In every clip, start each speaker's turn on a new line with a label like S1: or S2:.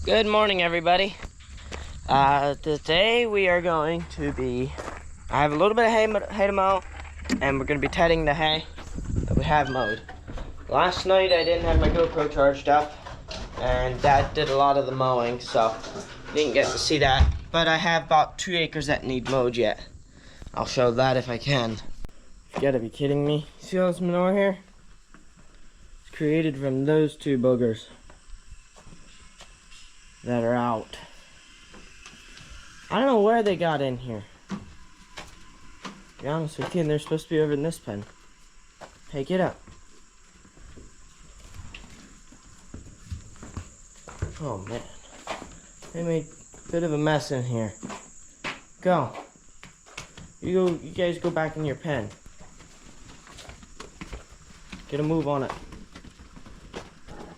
S1: Good morning, everybody. Today we are going to be, I have a little bit of hay to mow, and we're going to be tedding the hay that we have mowed. Last night I didn't have my GoPro charged up, and Dad did a lot of the mowing, so didn't get to see that. But I have about 2 acres that need mowed yet. I'll show that if I can. You gotta be kidding me. See all this manure here? It's created from those two boogers that are out. I don't know where they got in here. To be honest with you, and they're supposed to be over in this pen. Hey, get up. Oh man. They made a bit of a mess in here. Go. You guys go back in your pen. Get a move on it.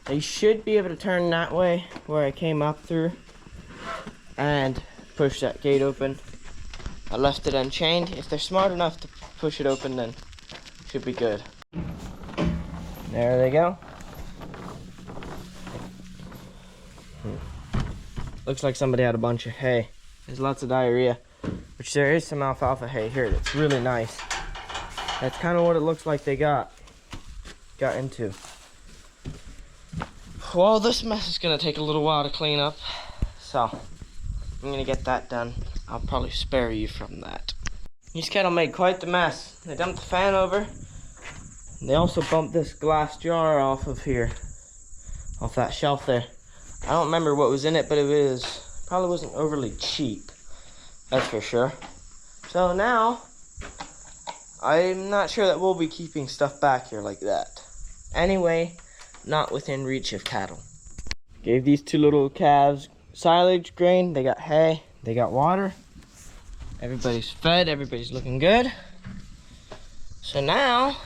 S1: They should be able to turn that way where I came up through and push that gate open. I left it unchained. If they're smart enough to push it open, then it should be good. There they go. Looks like somebody had a bunch of hay. There's lots of diarrhea, which there is some alfalfa hay here that's really nice. That's kind of what it looks like they got into. Well, this mess is gonna take a little while to clean up, so I'm gonna get that done. I'll probably spare you from that. These cattle made quite the mess. They dumped the fan over. They also bumped this glass jar off of here, off that shelf there. I don't remember what was in it, but it probably wasn't overly cheap. That's for sure. So now, I'm not sure that we'll be keeping stuff back here like that. Anyway, not within reach of cattle. Gave these two little calves silage, grain. They got hay, they got water. Everybody's fed, everybody's looking good. So now,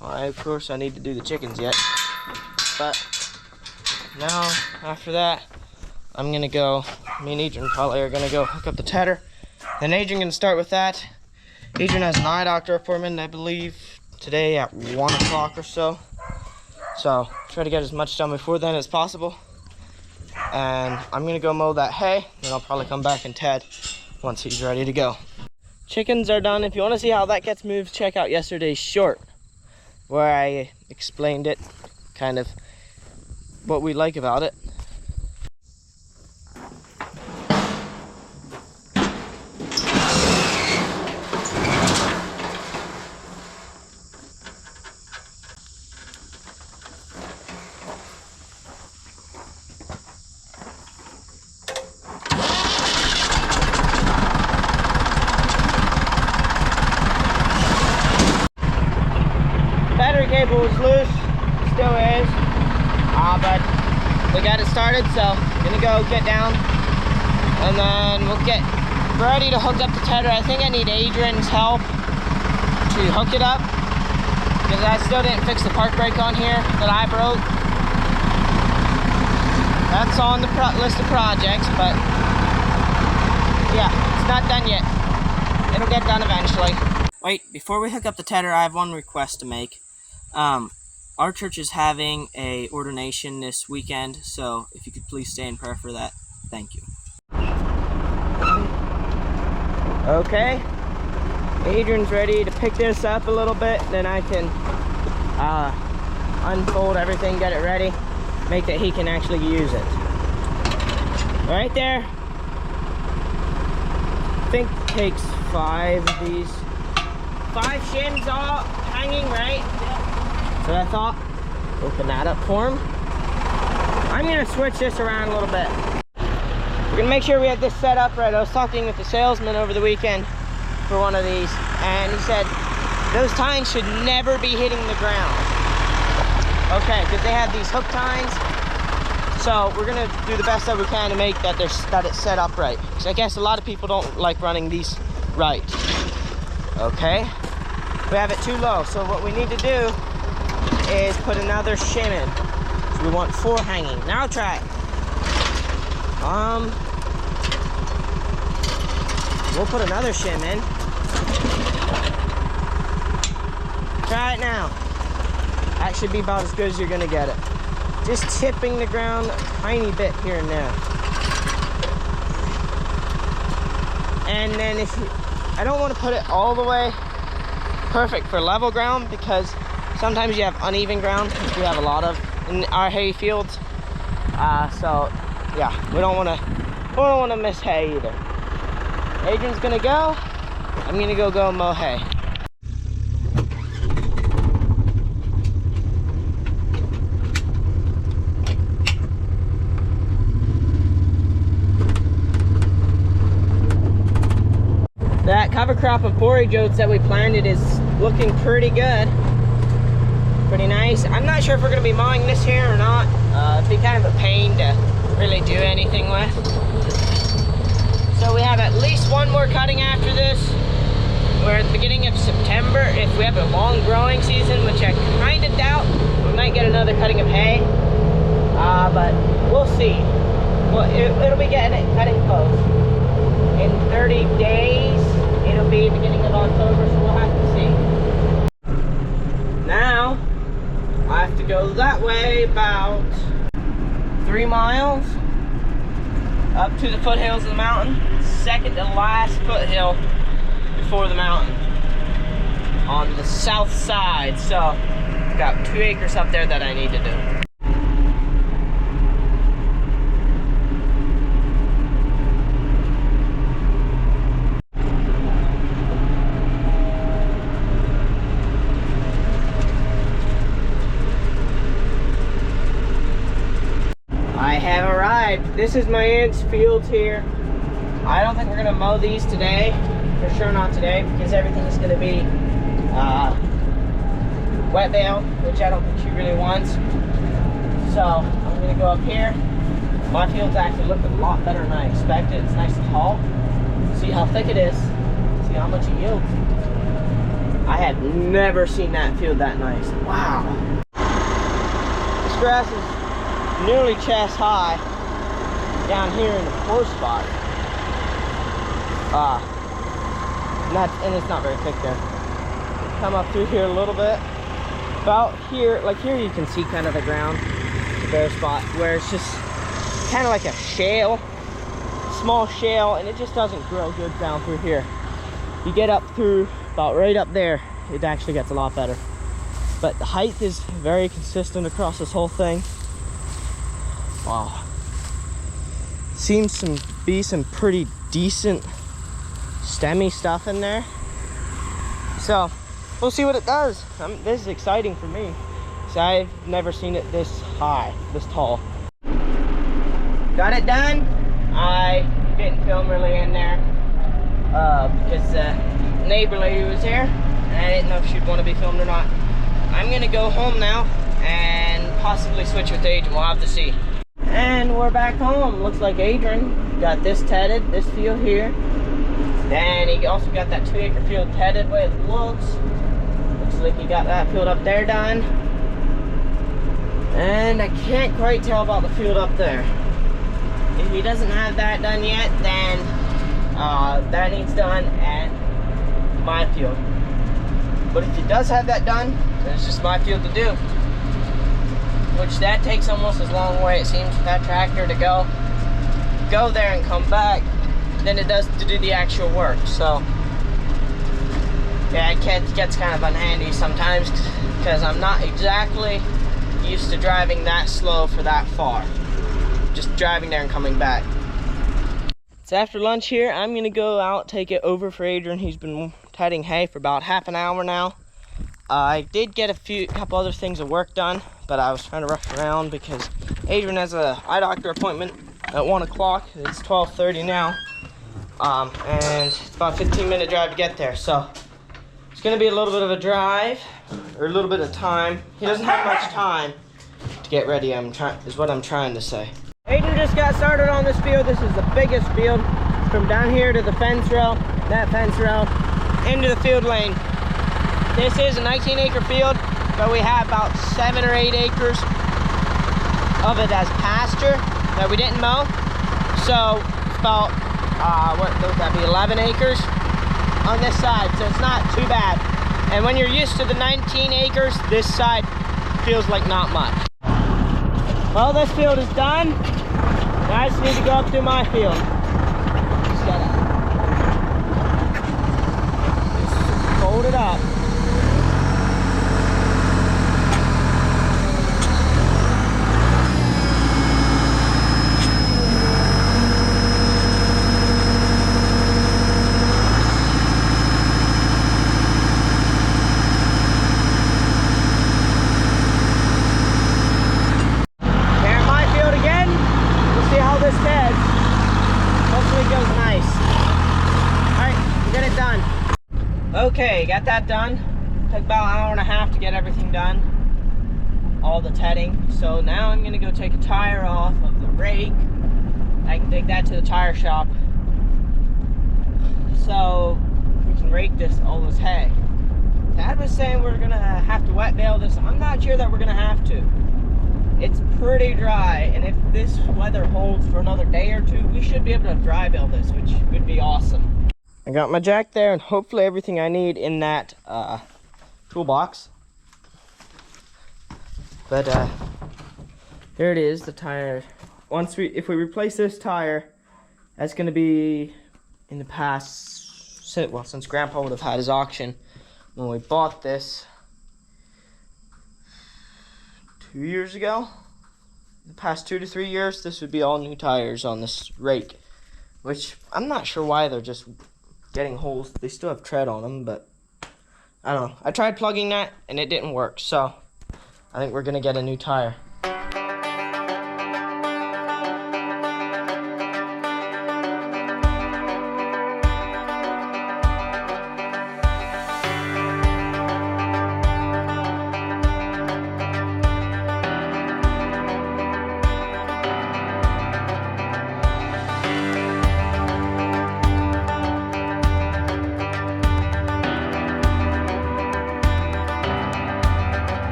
S1: of course I need to do the chickens yet. But now, after that, I'm gonna go, me and Adrian probably are gonna go hook up the tedder. Then Adrian gonna start with that. Adrian has an eye doctor appointment, I believe, today at 1 o'clock or so. So, try to get as much done before then as possible. And I'm gonna go mow that hay, then I'll probably come back and ted once he's ready to go. Chickens are done. If you wanna see how that gets moved, check out yesterday's short, where I explained it, kind of what we like about it. Cable was loose, still is, but we got it started, so I'm gonna go get down and then we'll get ready to hook up the tedder. I think I need Adrian's help to hook it up because I still didn't fix the park brake on here that I broke. That's on the list of projects, but yeah, it's not done yet. It'll get done eventually. Wait, before we hook up the tedder, I have one request to make. Our church is having a ordination this weekend, so if you could please stay in prayer for that, thank you. Okay, Adrian's ready to pick this up a little bit, then I can unfold everything, get it ready, make that he can actually use it. Right there, I think it takes 5 of these. 5 shims all hanging, right? So I thought, open that up for him. I'm gonna switch this around a little bit. We're gonna make sure we have this set up right. I was talking with the salesman over the weekend for one of these, and he said those tines should never be hitting the ground. Okay, because they have these hook tines. So we're gonna do the best that we can to make that it's set up right. Because I guess a lot of people don't like running these right. Okay, we have it too low, so what we need to do is put another shim in. So we want 4 hanging. Now try it. We'll put another shim in. Try it now. That should be about as good as you're gonna get it. just tipping the ground a tiny bit here and there. And then I don't want to put it all the way perfect for level ground, because sometimes you have uneven ground, which we have a lot of in our hay fields. So yeah, we don't want to miss hay either. Adrian's gonna go. I'm gonna go mow hay. That cover crop of forage oats that we planted is looking pretty good. Pretty nice. I'm not sure if we're going to be mowing this here or not. It'd be kind of a pain to really do anything with. So we have at least one more cutting after this. We're at the beginning of September. If we have a long growing season, which I kind of doubt, we might get another cutting of hay. But we'll see. Well, it'll be cutting close. In 30 days, it'll be beginning of October, so we'll have to see. Now, I have to go that way about 3 miles up to the foothills of the mountain. Second to last foothill before the mountain on the south side. So, got 2 acres up there that I need to do. This is my aunt's fields here. I don't think we're gonna mow these today. For sure not today, because everything is gonna be wet bale, which I don't think she really wants. So I'm gonna go up here. My field's actually looked a lot better than I expected. It's nice and tall. See how thick it is. See how much it yields. I had never seen that field that nice. Wow. This grass is nearly chest high down here in the poor spot. And it's not very thick there. Come up through here a little bit. About here, like here you can see kind of the ground, the bare spot, where it's just kind of like a shale, small shale, and it just doesn't grow good down through here. You get up through about right up there, it actually gets a lot better. But the height is very consistent across this whole thing. Wow. Seems to be some pretty decent stemmy stuff in there. So we'll see what it does. This is exciting for me. So I've never seen it this high, this tall. Got it done. I didn't film really in there because the neighbor lady was here and I didn't know if she'd want to be filmed or not. I'm gonna go home now and possibly switch with Adrian. We'll have to see. And we're back home. Looks like Adrian got this tedded, this field here. Then he also got that 2 acre field tedded way it looks. Looks like he got that field up there done. And I can't quite tell about the field up there. If he doesn't have that done yet, then that needs done at my field. But if he does have that done, then it's just my field to do. Which that takes almost as long way, it seems, for that tractor to go there and come back than it does to do the actual work. So yeah, it gets kind of unhandy sometimes because I'm not exactly used to driving that slow for that far. Just driving there and coming back. It's after lunch here. I'm gonna go out, take it over for Adrian. He's been tedding hay for about half an hour now. I did get a couple other things of work done, but I was trying to rush around because Adrian has an eye doctor appointment at 1 o'clock. It's 12:30 now, and it's about a 15-minute drive to get there. So it's gonna be a little bit of a drive, or a little bit of time. He doesn't have much time to get ready. Is what I'm trying to say. Adrian just got started on this field. This is the biggest field, from down here to the fence row, that fence row, into the field lane. This is a 19-acre field, but we have about 7 or 8 acres of it as pasture that we didn't mow. So it's about, what would that be, 11 acres on this side, so it's not too bad. And when you're used to the 19 acres, this side feels like not much. Well, this field is done. Now I just need to go up through my field. Just gotta fold it up. Okay, got that done. Took about an hour and a half to get everything done. All the tedding. So now I'm gonna go take a tire off of the rake. I can take that to the tire shop so we can rake all this hay. Dad was saying we're gonna have to wet bale this. I'm not sure that we're gonna have to. It's pretty dry, and if this weather holds for another day or two, we should be able to dry bale this, which would be awesome. I got my jack there, and hopefully everything I need in that toolbox. But there it is, the tire. If we replace this tire, that's going to be in the past. Well, since Grandpa would have had his auction when we bought this 2 years ago. The past 2 to 3 years, this would be all new tires on this rake, which I'm not sure why they're just getting holes. They still have tread on them, but I don't know. I tried plugging that and it didn't work, so I think we're gonna get a new tire.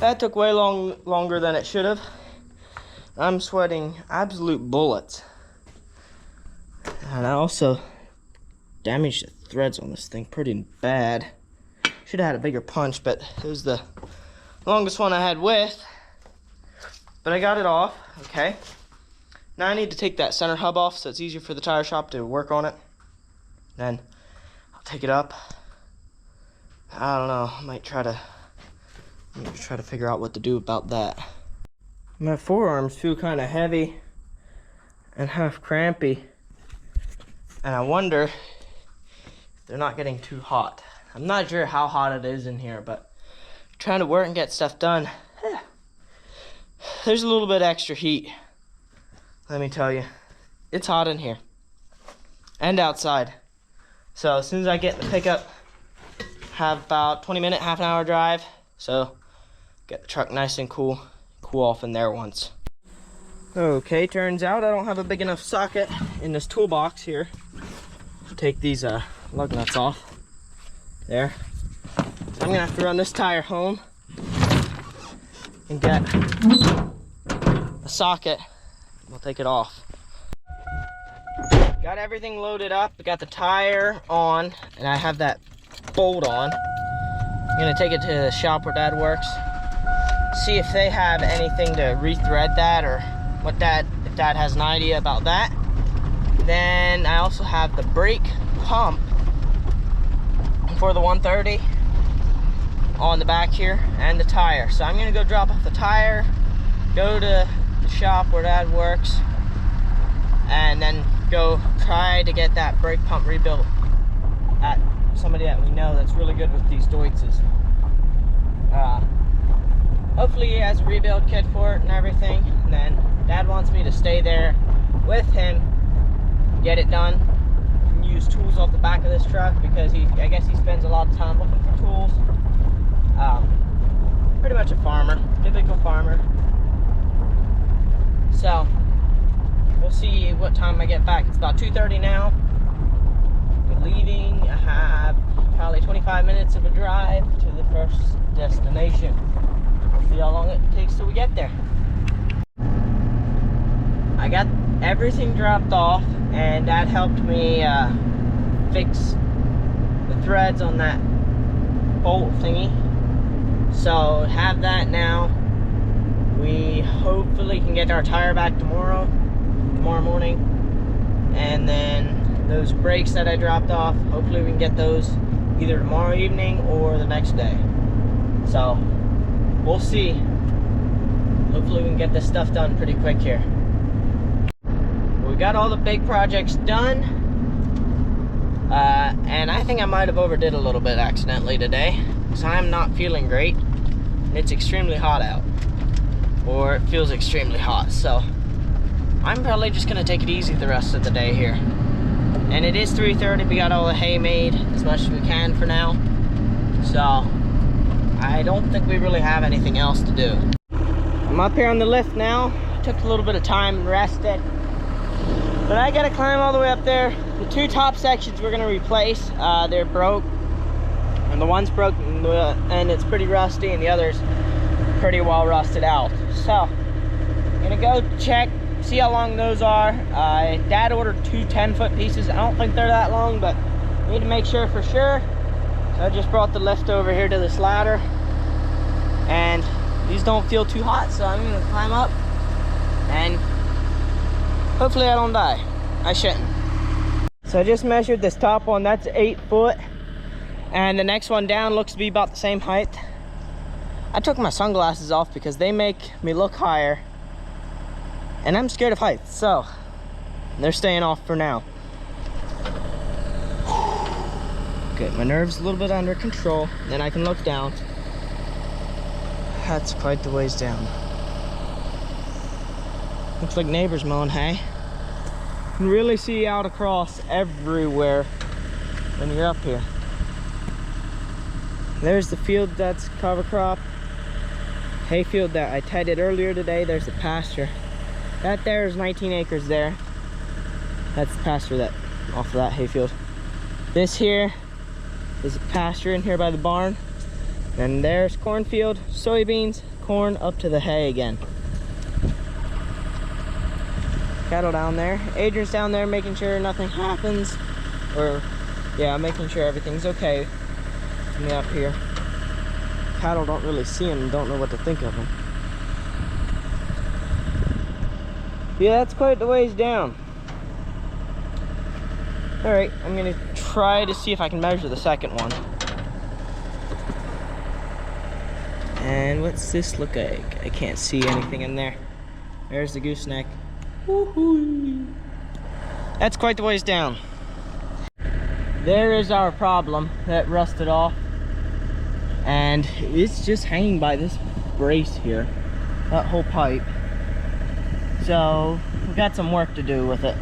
S1: That took way longer than it should have. I'm sweating absolute bullets. And I also damaged the threads on this thing pretty bad. Should have had a bigger punch, but it was the longest one I had with. But I got it off, okay. Now I need to take that center hub off so it's easier for the tire shop to work on it. Then I'll take it up. I don't know, I might try to figure out what to do about that. My forearms feel kind of heavy and half crampy, and I wonder if they're not getting too hot. I'm not sure how hot it is in here, but I'm trying to work and get stuff done. There's a little bit extra heat, let me tell you. It's hot in here and outside. So as soon as I get in the pickup, have about 20-minute, half an hour drive. So get the truck nice and cool off in there once. Okay, turns out I don't have a big enough socket in this toolbox here to take these lug nuts off. There. So I'm gonna have to run this tire home and get a socket. We'll take it off. Got everything loaded up. I got the tire on, and I have that bolt on. I'm gonna take it to the shop where Dad works, see if they have anything to rethread that, or if Dad has an idea about that. Then I also have the brake pump for the 130 on the back here, and the tire. So I'm gonna go drop off the tire, go to the shop where Dad works, and then go try to get that brake pump rebuilt at somebody that we know that's really good with these Deutzes. Hopefully he has a rebuild kit for it and everything, and then Dad wants me to stay there with him, get it done, and use tools off the back of this truck, because I guess he spends a lot of time looking for tools. Pretty much a farmer, typical farmer. So we'll see what time I get back. It's about 2:30 now. We're leaving. I have probably 25 minutes of a drive to the first destination. We'll see how long it takes till we get there. I got everything dropped off, and that helped me fix the threads on that bolt thingy. So have that now. We hopefully can get our tire back tomorrow morning, and then those brakes that I dropped off, hopefully we can get those either tomorrow evening or the next day. So we'll see. Hopefully we can get this stuff done pretty quick here. We got all the big projects done, and I think I might have overdid a little bit accidentally today, because I'm not feeling great. It's extremely hot out, or it feels extremely hot, so I'm probably just gonna take it easy the rest of the day here. And it is 3:30. We got all the hay made as much as we can for now, so I don't think we really have anything else to do. I'm up here on the lift now. Took a little bit of time and rested, but I gotta climb all the way up there. The two top sections we're gonna replace. They're broke, and the one's broke and it's pretty rusty, and the other's pretty well rusted out. So I'm gonna go check, see how long those are. Dad ordered two 10-foot pieces. I don't think they're that long, but I need to make sure for sure. So I just brought the lift over here to this ladder, and these don't feel too hot, so I'm gonna climb up, and hopefully I don't die. I shouldn't. So I just measured this top one. That's 8 foot, and the next one down looks to be about the same height. I took my sunglasses off because they make me look higher, and I'm scared of heights, so they're staying off for now. Get my nerves a little bit under control, then I can look down. That's quite the ways down. Looks like neighbors mowing hay. You can really see out across everywhere when you're up here. There's the field that's cover crop. Hayfield that I tied it earlier today. There's the pasture. That there is 19 acres there. That's the pasture that off of that hayfield. This here is a pasture in here by the barn. And there's cornfield, soybeans, corn, up to the hay again. Cattle down there. Adrian's down there making sure nothing happens. Or, yeah, making sure everything's okay. Me up here. Cattle don't really see him and don't know what to think of him. Yeah, that's quite the ways down. Alright, I'm gonna try to see if I can measure the second one. And what's this look like? I can't see anything in there. There's the gooseneck. Woohoo! That's quite the ways down. There is our problem that rusted off, and it's just hanging by this brace here, that whole pipe. So we got some work to do with it.